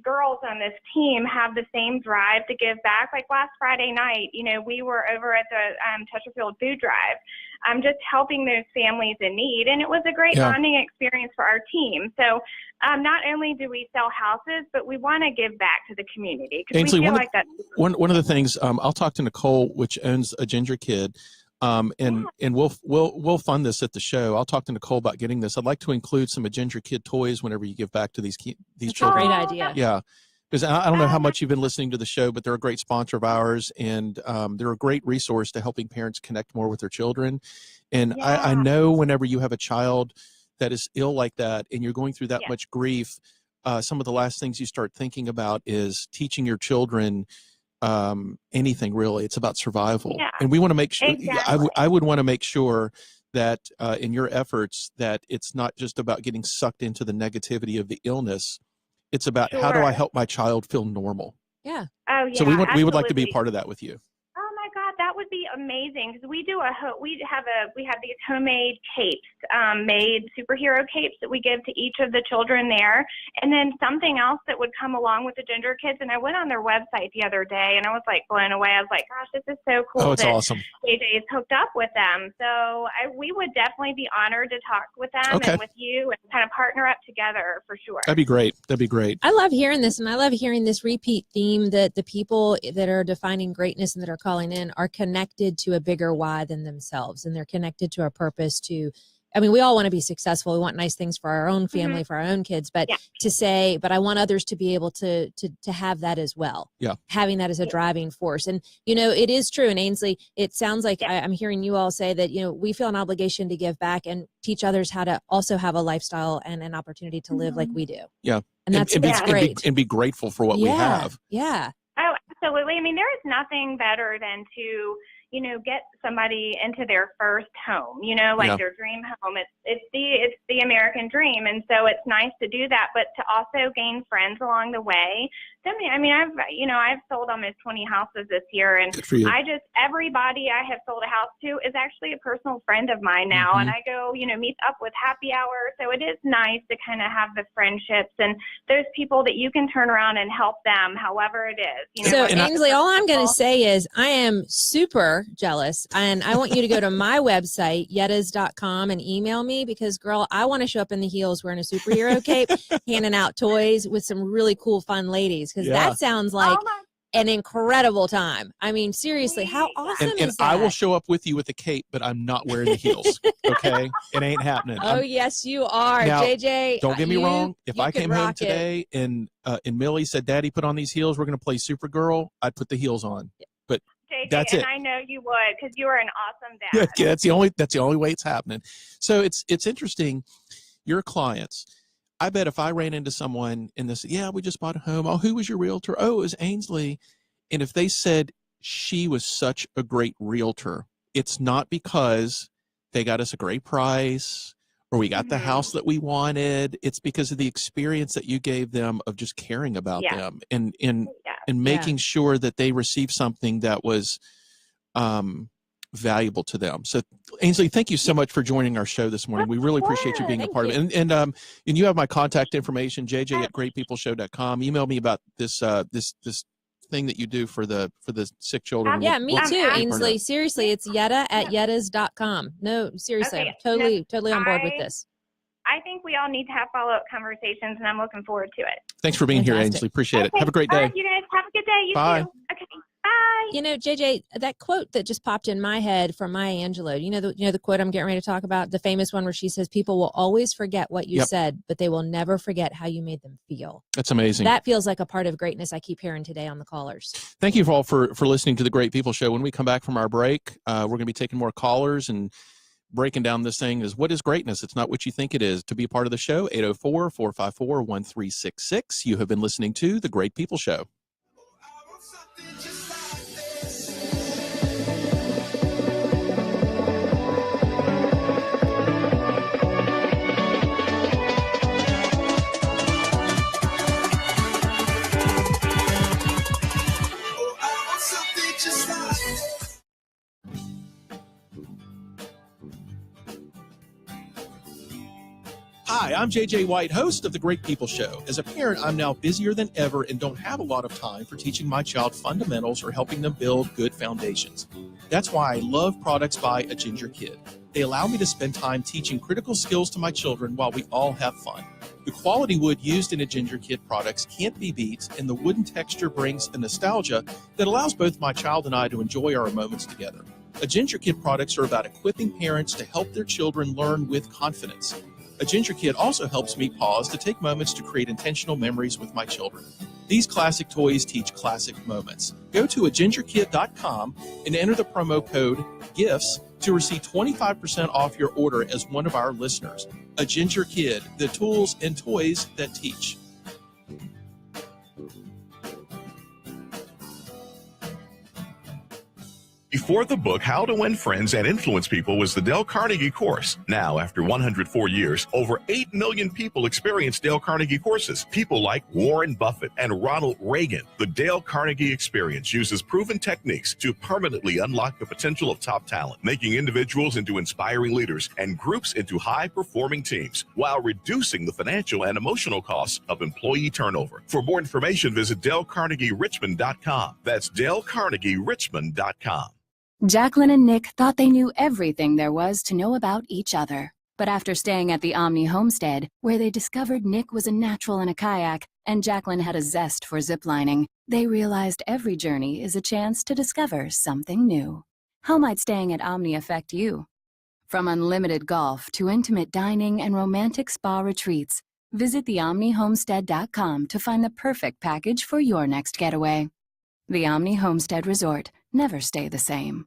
girls on this team have the same drive to give back. Like last Friday night, we were over at the Chesterfield Food Drive. I'm just helping those families in need, and it was a great bonding experience for our team. So not only do we sell houses, but we want to give back to the community because we feel like that's one of the things. I'll talk to Nicole, which owns a Ginger Kid. And we'll fund this at the show. I'll talk to Nicole about getting this. I'd like to include some Ginger Kid toys whenever you give back to these children. Great idea. Yeah, because I don't know how much you've been listening to the show, but they're a great sponsor of ours, and they're a great resource to helping parents connect more with their children. And I know whenever you have a child that is ill like that, and you're going through that much grief, some of the last things you start thinking about is teaching your children anything really. It's about survival, and we want to make sure. I would want to make sure that in your efforts that it's not just about getting sucked into the negativity of the illness. It's about how do I help my child feel normal. Yeah. Oh yeah. So we would like to be a part of that with you. Oh my God, that would be amazing because we have these homemade capes, made superhero capes that we give to each of the children there, and then something else that would come along with the Ginger Kids. And I went on their website the other day, and I was like blown away. I was like, gosh, this is so cool. Oh, it's awesome. JJ is hooked up with them, so we would definitely be honored to talk with them and with you and kind of partner up together for sure. That'd be great. That'd be great. I love hearing this, and I love hearing this repeat theme that the people that are defining greatness and that are calling in are connected to a bigger why than themselves, and they're connected to a purpose to, I mean, we all want to be successful. We want nice things for our own family, for our own kids, but to say, but I want others to be able to have that as well. Yeah. Having that as a driving force. And, it is true. And Ainsley, it sounds like I'm hearing you all say that, we feel an obligation to give back and teach others how to also have a lifestyle and an opportunity to live like we do. Yeah. And that's great. And be grateful for what we have. Yeah. Oh, Absolutely. I mean, there is nothing better than to, get somebody into their first home, like their dream home. It's the American dream. And so it's nice to do that, but to also gain friends along the way. I've sold almost 20 houses this year, and everybody I have sold a house to is actually a personal friend of mine now. And I go, meet up with happy hour. So it is nice to kind of have the friendships and those people that you can turn around and help them however it is. So Ainsley, all I'm going to say is I am super jealous, and I want you to go to my website, Yeddas.com, and email me, because girl, I want to show up in the heels wearing a superhero cape, handing out toys with some really cool, fun ladies. Because that sounds like an incredible time. I mean, seriously, how awesome is that? I will show up with you with the cape, but I'm not wearing the heels. Okay? It ain't happening. Yes, you are. Now, JJ, don't get me wrong. If I came home today and Millie said, Daddy, put on these heels, we're going to play Supergirl, I'd put the heels on. But JJ, that's and it. I know you would, because you are an awesome dad. Yeah, that's the only way it's happening. So it's interesting. Your clients, I bet if I ran into someone and they said, yeah, we just bought a home. Oh, who was your realtor? Oh, it was Ainsley. And if they said she was such a great realtor, it's not because they got us a great price or we got the house that we wanted. It's because of the experience that you gave them of just caring about them and making sure that they received something that was valuable to them. So Ainsley, thank you so much for joining our show this morning. We really appreciate you being a part of it. And you have my contact information, jj@greatpeopleshow.com. Email me about this thing that you do for the sick children. Yeah, me too, Ainsley. Seriously, it's Yedda@Yeddas.com. No, seriously, Okay. I'm totally on board with this. I think we all need to have follow-up conversations, and I'm looking forward to it. Thanks for being here, Ainsley. Appreciate it. Have a great day. All right, you guys have a good day. You Bye. too. Okay. Bye. JJ, that quote that just popped in my head from Maya Angelou, the quote I'm getting ready to talk about, the famous one where she says, people will always forget what you said, but they will never forget how you made them feel. That's amazing. That feels like a part of greatness I keep hearing today on the callers. Thank you all for listening to the Great People Show. When we come back from our break, we're going to be taking more callers and breaking down this thing is, what is greatness? It's not what you think it is. To be a part of the show, 804-454-1366. You have been listening to the Great People Show. Hi, I'm JJ White, host of The Great People Show. As a parent, I'm now busier than ever and don't have a lot of time for teaching my child fundamentals or helping them build good foundations. That's why I love products by A Ginger Kid. They allow me to spend time teaching critical skills to my children while we all have fun. The quality wood used in A Ginger Kid products can't be beat, and the wooden texture brings a nostalgia that allows both my child and I to enjoy our moments together. A Ginger Kid products are about equipping parents to help their children learn with confidence. A Ginger Kid also helps me pause to take moments to create intentional memories with my children. These classic toys teach classic moments. Go to agingerkid.com and enter the promo code GIFTS to receive 25% off your order as one of our listeners. A Ginger Kid, the tools and toys that teach. Before the book, How to Win Friends and Influence People was the Dale Carnegie course. Now, after 104 years, over 8 million people experience Dale Carnegie courses. People like Warren Buffett and Ronald Reagan. The Dale Carnegie experience uses proven techniques to permanently unlock the potential of top talent, making individuals into inspiring leaders and groups into high-performing teams, while reducing the financial and emotional costs of employee turnover. For more information, visit DaleCarnegieRichmond.com. That's DaleCarnegieRichmond.com. Jacqueline and Nick thought they knew everything there was to know about each other. But after staying at the Omni homestead, where they discovered Nick was a natural in a kayak and Jacqueline had a zest for ziplining, they realized every journey is a chance to discover something new. How might staying at Omni affect you? From unlimited golf to intimate dining and romantic spa retreats, visit theomnihomestead.com to find the perfect package for your next getaway. The Omni Homestead Resort. Never stay the same.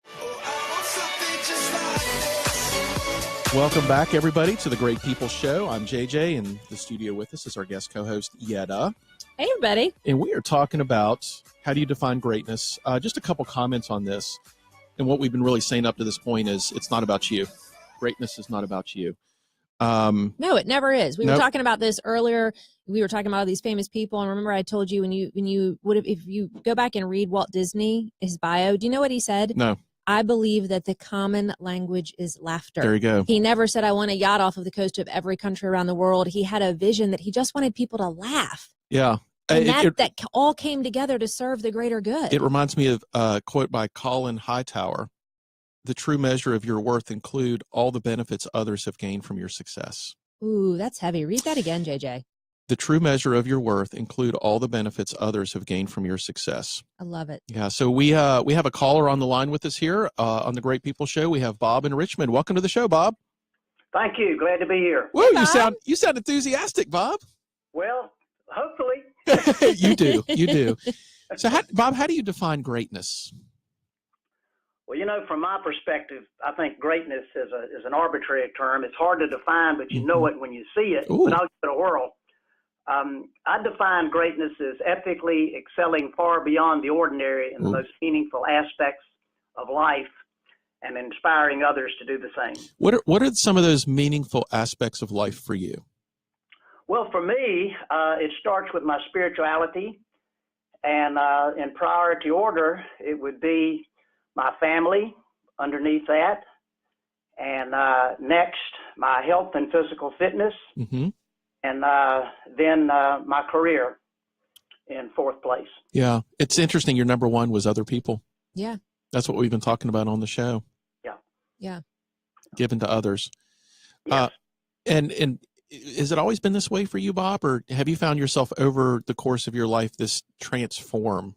I want something just like this. Welcome back, everybody, to the Great People Show. I'm JJ, and the studio with us is our guest co-host, Yedda. Hey, everybody. And we are talking about how do you define greatness. Just a couple comments on this. And what we've been really saying up to this point is it's not about you. Greatness is not about you. No, it never is. We were talking about this earlier. We were talking about all these famous people. And remember, I told you if you go back and read Walt Disney, his bio, do you know what he said? No. I believe that the common language is laughter. There you go. He never said, I want a yacht off of the coast of every country around the world. He had a vision that he just wanted people to laugh. Yeah. And that all came together to serve the greater good. It reminds me of a quote by Colin Hightower. The true measure of your worth include all the benefits others have gained from your success. Ooh, that's heavy. Read that again, JJ. The true measure of your worth include all the benefits others have gained from your success. I love it. Yeah, so we have a caller on the line with us here on the Great People Show. We have Bob in Richmond. Welcome to the show, Bob. Thank you. Glad to be here. Whoa, you sound enthusiastic, Bob. Well, hopefully. You do. So, Bob, how do you define greatness? Well, from my perspective, I think greatness is an arbitrary term. It's hard to define, but you know it when you see it. Ooh. But I'll give it a whirl. I define greatness as ethically excelling far beyond the ordinary in the most meaningful aspects of life and inspiring others to do the same. What are some of those meaningful aspects of life for you? Well, for me, it starts with my spirituality, and in priority order, it would be my family underneath that, and next, my health and physical fitness, and then my career in fourth place. Yeah, it's interesting. Your number one was other people. Yeah. That's what we've been talking about on the show. Yeah. Given to others. Yes. And has it always been this way for you, Bob, or have you found yourself over the course of your life this transform?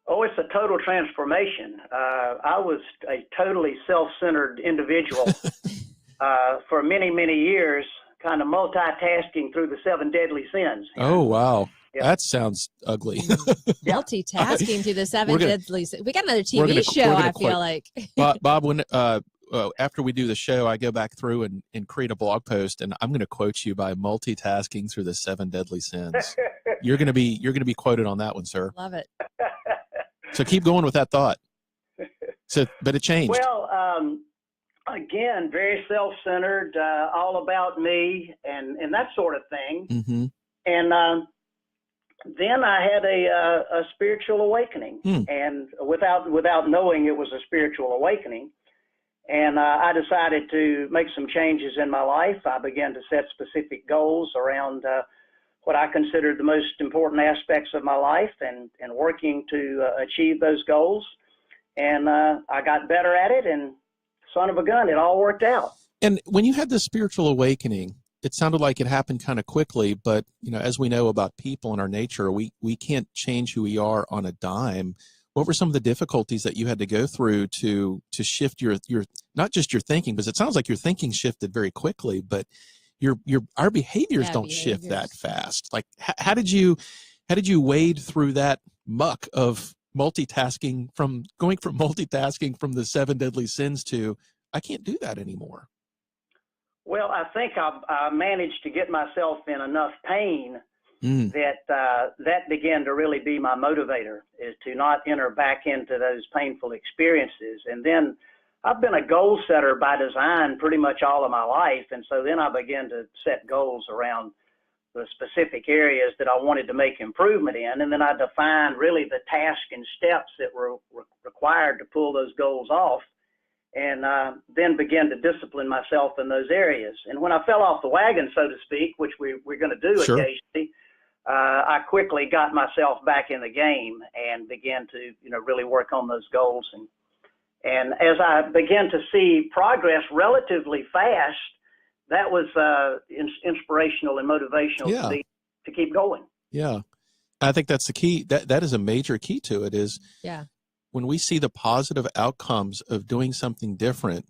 Oh, it's a total transformation. I was a totally self-centered individual for many, many years, kind of multitasking through the 7 deadly sins. Oh, wow. Yeah. That sounds ugly. Multitasking through the 7 deadly sins. We got another TV show, I feel like. Bob, when after we do the show, I go back through and create a blog post, and I'm going to quote you by multitasking through the 7 deadly sins. You're going to be quoted on that one, sir. Love it. So keep going with that thought. But it changed. Well, again, very self-centered, all about me and that sort of thing. Mm-hmm. And then I had a spiritual awakening, and without knowing it was a spiritual awakening. And I decided to make some changes in my life. I began to set specific goals around what I considered the most important aspects of my life and working to achieve those goals. And I got better at it, and son of a gun, it all worked out. And when you had this spiritual awakening, it sounded like it happened kind of quickly, but as we know about people and our nature, we can't change who we are on a dime. What were some of the difficulties that you had to go through to shift your not just your thinking, because it sounds like your thinking shifted very quickly, but our behaviors don't shift that fast. Like how did you wade through that muck of multitasking from the 7 deadly sins to I can't do that anymore? Well, I think I managed to get myself in enough pain that began to really be my motivator, is to not enter back into those painful experiences. And then I've been a goal setter by design pretty much all of my life. And so then I began to set goals around the specific areas that I wanted to make improvement in. And then I defined really the task and steps that were required to pull those goals off, and then began to discipline myself in those areas. And when I fell off the wagon, so to speak, which we're going to do occasionally, I quickly got myself back in the game and began to, really work on those goals. And as I began to see progress relatively fast, that was inspirational and motivational to keep going. Yeah. I think that's the key. That is a major key to it is when we see the positive outcomes of doing something different,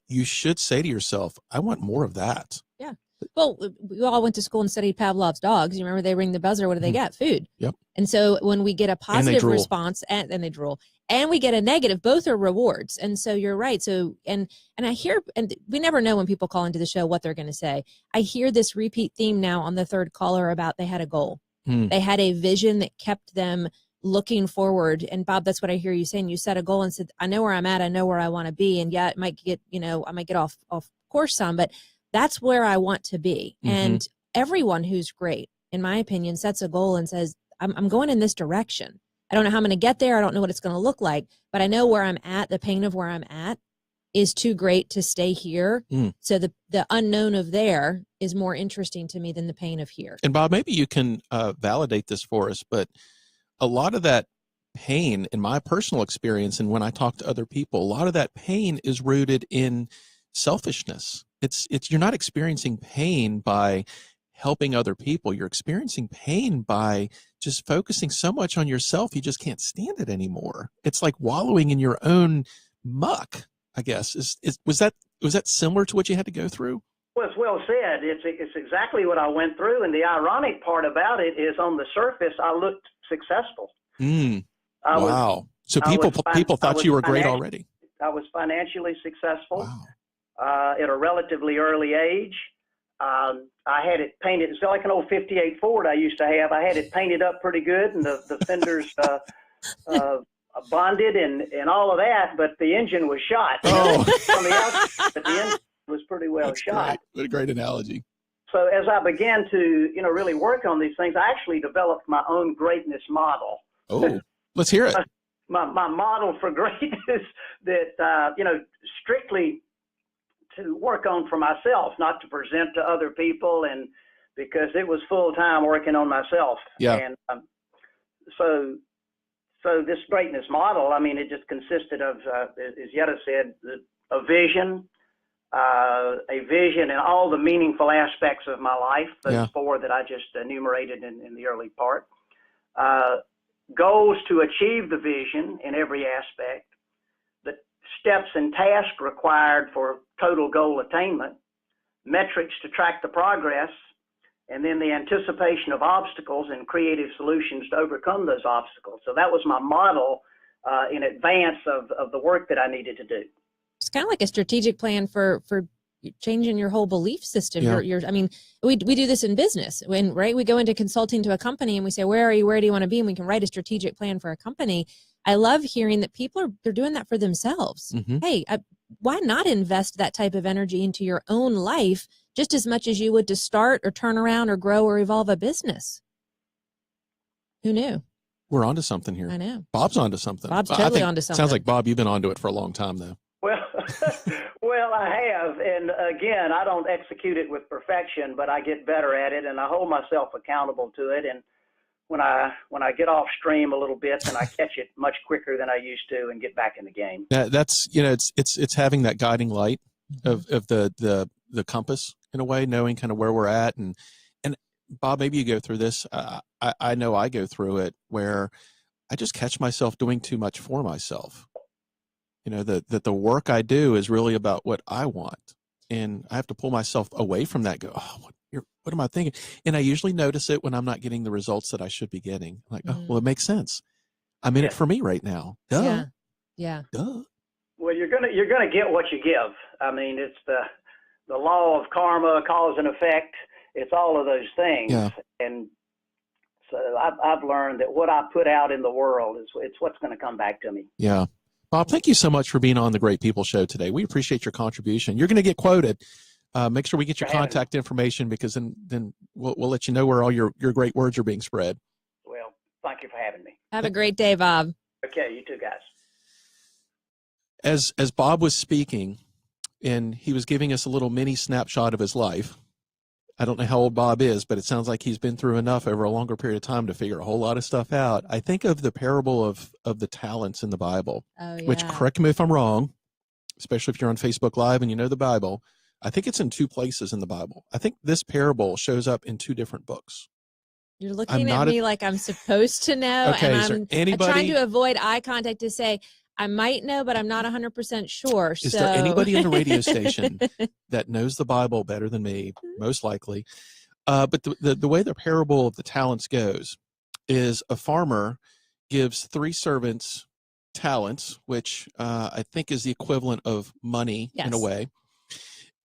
you should say to yourself, I want more of that. Yeah. Well, we all went to school and studied Pavlov's dogs. You remember they ring the buzzer. What do they get? Food. Yep. And so when we get a positive response and they drool and we get a negative, both are rewards. And so you're right. So, and I hear, and we never know when people call into the show what they're going to say. I hear this repeat theme now on the third caller about they had a goal. They had a vision that kept them looking forward. And Bob, that's what I hear you saying. You set a goal and said, I know where I'm at. I know where I want to be. And yeah, it might get, I might get off course some, but that's where I want to be. And everyone who's great, in my opinion, sets a goal and says, I'm going in this direction. I don't know how I'm going to get there. I don't know what it's going to look like, but I know where I'm at. The pain of where I'm at is too great to stay here. So the unknown of there is more interesting to me than the pain of here. And Bob, maybe you can validate this for us, but a lot of that pain, in my personal experience and when I talk to other people, a lot of that pain is rooted in selfishness. It's you're not experiencing pain by helping other people. You're experiencing pain by just focusing so much on yourself you just can't stand it anymore. It's like wallowing in your own muck, I guess. Was that similar to what you had to go through? Well, it's well said. It's exactly what I went through, and the ironic part about it is, on the surface, I looked successful. Wow! So people thought you were great already. I was financially successful. Wow. At a relatively early age. I had it painted. It's like an old '58 Ford I used to have. I had it painted up pretty good, and the fenders bonded and all of that. But the engine was shot. Oh. From the outside, but the engine was pretty well That's shot. Great. What a great analogy. So as I began to, really work on these things, I actually developed my own greatness model. Oh, let's hear it. My model for greatness that, strictly to work on for myself, not to present to other people, and because it was full time working on myself. Yeah. And so this greatness model, it just consisted of, as Yedda said, a vision and all the meaningful aspects of my life, those four that I just enumerated in the early part. Goals to achieve the vision in every aspect, the steps and tasks required for total goal attainment, metrics to track the progress, and then the anticipation of obstacles and creative solutions to overcome those obstacles. So that was my model in advance of the work that I needed to do. It's kind of like a strategic plan for changing your whole belief system. Yeah. We do this in business right? We go into consulting to a company and we say, where are you? Where do you want to be? And we can write a strategic plan for a company. I love hearing that people they're doing that for themselves. Hey, why not invest that type of energy into your own life just as much as you would to start or turn around or grow or evolve a business? Who knew? We're onto something here. I know. Bob's onto something. Bob's totally onto something. Sounds like, Bob, you've been onto it for a long time, though. Well, I have. And again, I don't execute it with perfection, but I get better at it, and I hold myself accountable to it. And when I get off stream a little bit, then I catch it much quicker than I used to and get back in the game. That's it's having that guiding light of the compass in a way, knowing kind of where we're at. And Bob, maybe you go through this. I know I go through it where I just catch myself doing too much for myself. That the work I do is really about what I want, and I have to pull myself away from that. Go, what am I thinking? And I usually notice it when I'm not getting the results that I should be getting. Like, oh, well, it makes sense. I'm in it for me right now. Duh. Yeah. Duh. Well, you're gonna get what you give. It's the law of karma, cause and effect. It's all of those things. Yeah. And so I've learned that what I put out in the world it's what's going to come back to me. Yeah. Bob, thank you so much for being on the Great People Show today. We appreciate your contribution. You're going to get quoted. Make sure we get your contact information, because then we'll let you know where all your great words are being spread. Well, thank you for having me. Have a great day, Bob. Okay, you too, guys. As Bob was speaking, and he was giving us a little mini snapshot of his life. I don't know how old Bob is, but it sounds like he's been through enough over a longer period of time to figure a whole lot of stuff out. I think of the parable of the talents in the Bible, which, correct me if I'm wrong, especially if you're on Facebook Live and you know the Bible. I think it's in two places in the Bible. I think this parable shows up in two different books. You're looking at me like I'm supposed to know. Okay, and I'm trying to avoid eye contact to say, I might know, but I'm not 100% sure. Is there anybody in the radio station that knows the Bible better than me? Most likely. But the way the parable of the talents goes is a farmer gives 3 servants talents, which I think is the equivalent of money in a way,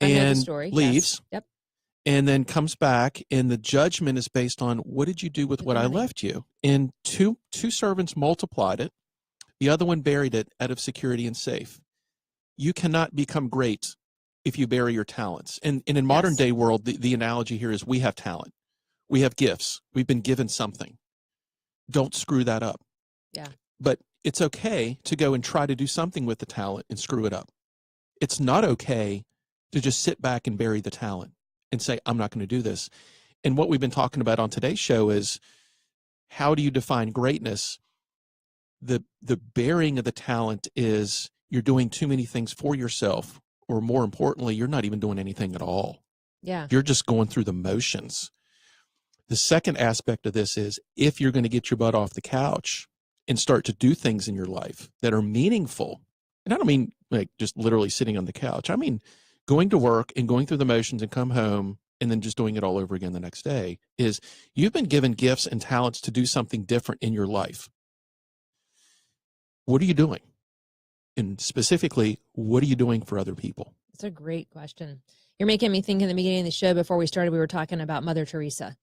and leaves. Yep. And then comes back, and the judgment is based on, what did you do with what I left you? And two servants multiplied it. The other one buried it out of security and safe. You cannot become great if you bury your talents. And in modern day world, the analogy here is we have talent. We have gifts. We've been given something. Don't screw that up. Yeah. But it's okay to go and try to do something with the talent and screw it up. It's not okay to just sit back and bury the talent and say, I'm not going to do this. And what we've been talking about on today's show is, how do you define greatness? The burying of the talent is you're doing too many things for yourself, or more importantly, you're not even doing anything at all. Yeah. You're just going through the motions. The second aspect of this is, if you're going to get your butt off the couch and start to do things in your life that are meaningful, and I don't mean like just literally sitting on the couch. I mean going to work and going through the motions and come home and then just doing it all over again the next day, is you've been given gifts and talents to do something different in your life. What are you doing? And specifically, what are you doing for other people? That's a great question. You're making me think in the beginning of the show, before we started, we were talking about Mother Teresa,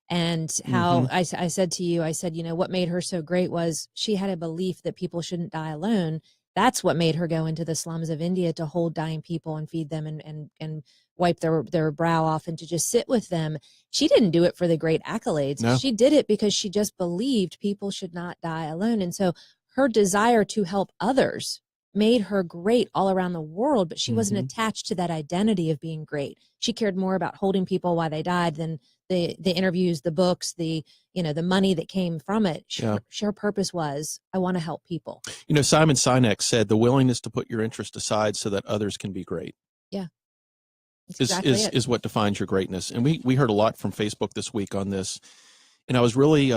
and how I said to you, I said, you know, what made her so great was she had a belief that people shouldn't die alone. That's what made her go into the slums of India to hold dying people and feed them and wipe their brow off and to just sit with them. She didn't do it for the great accolades. No. She did it because she just believed people should not die alone. And so her desire to help others made her great all around the world, but she wasn't attached to that identity of being great. She cared more about holding people while they died than the interviews, the books, the money that came from it. Her purpose was, I want to help people. You know, Simon Sinek said, the willingness to put your interest aside so that others can be great. Yeah. Is what defines your greatness. And we heard a lot from Facebook this week on this. And I was really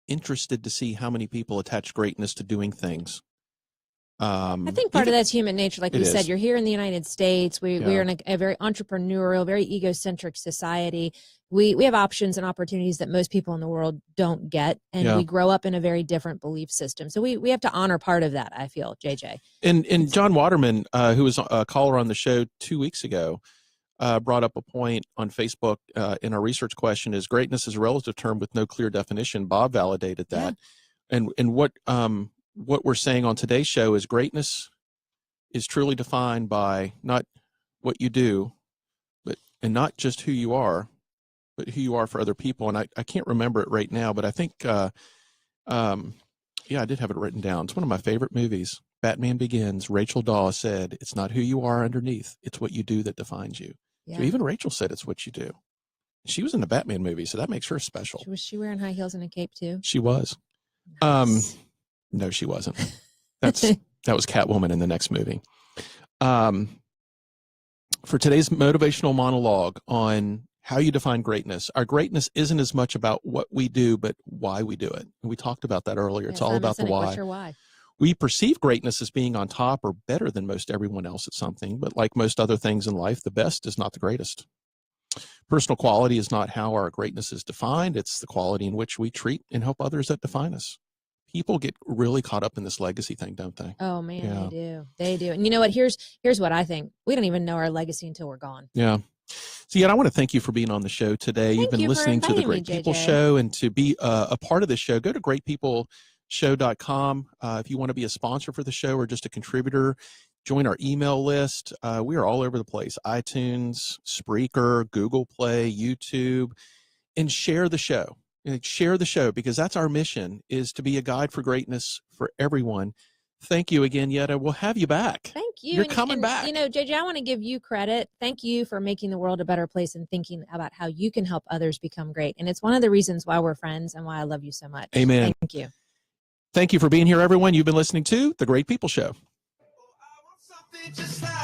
interested to see how many people attach greatness to doing things. I think part of that's human nature. Like we said, you're here in the United States. We're in a very entrepreneurial, very egocentric society. We have options and opportunities that most people in the world don't get. And we grow up in a very different belief system. So we have to honor part of that, I feel, JJ. And John Waterman, who was a caller on the show 2 weeks ago, brought up a point on Facebook in our research question is, greatness is a relative term with no clear definition. Bob validated that. Yeah. And what we're saying on today's show is, greatness is truly defined by not what you do, and not just who you are, but who you are for other people. And I can't remember it right now, but I think, I did have it written down. It's one of my favorite movies, Batman Begins. Rachel Dawes said, it's not who you are underneath, it's what you do that defines you. Yeah. So even Rachel said it's what you do. She was in the Batman movie, so that makes her special. Was she wearing high heels and a cape too? She was. Nice. No, she wasn't. That was Catwoman in the next movie. For today's motivational monologue on how you define greatness, our greatness isn't as much about what we do, but why we do it. And we talked about that earlier. It's all about the why. What's your why? We perceive greatness as being on top or better than most everyone else at something, but like most other things in life, the best is not the greatest. Personal quality is not how our greatness is defined. It's the quality in which we treat and help others that define us. People get really caught up in this legacy thing, don't they? Oh man, they do. And you know what? Here's what I think. We don't even know our legacy until we're gone. Yeah. So, Yedda, I want to thank you for being on the show today. You've been listening to the Great People Show, and to be a part of the show, go to greatpeopleshow.com. If you want to be a sponsor for the show or just a contributor, join our email list. We are all over the place: iTunes, Spreaker, Google Play, YouTube, and share the show. Share the show, because that's our mission, is to be a guide for greatness for everyone. Thank you again, Yedda. We'll have you back. Thank you. You're coming back. You know, JJ, I want to give you credit. Thank you for making the world a better place and thinking about how you can help others become great. And it's one of the reasons why we're friends and why I love you so much. Amen. Thank you. Thank you for being here, everyone. You've been listening to The Great People Show. I want something just like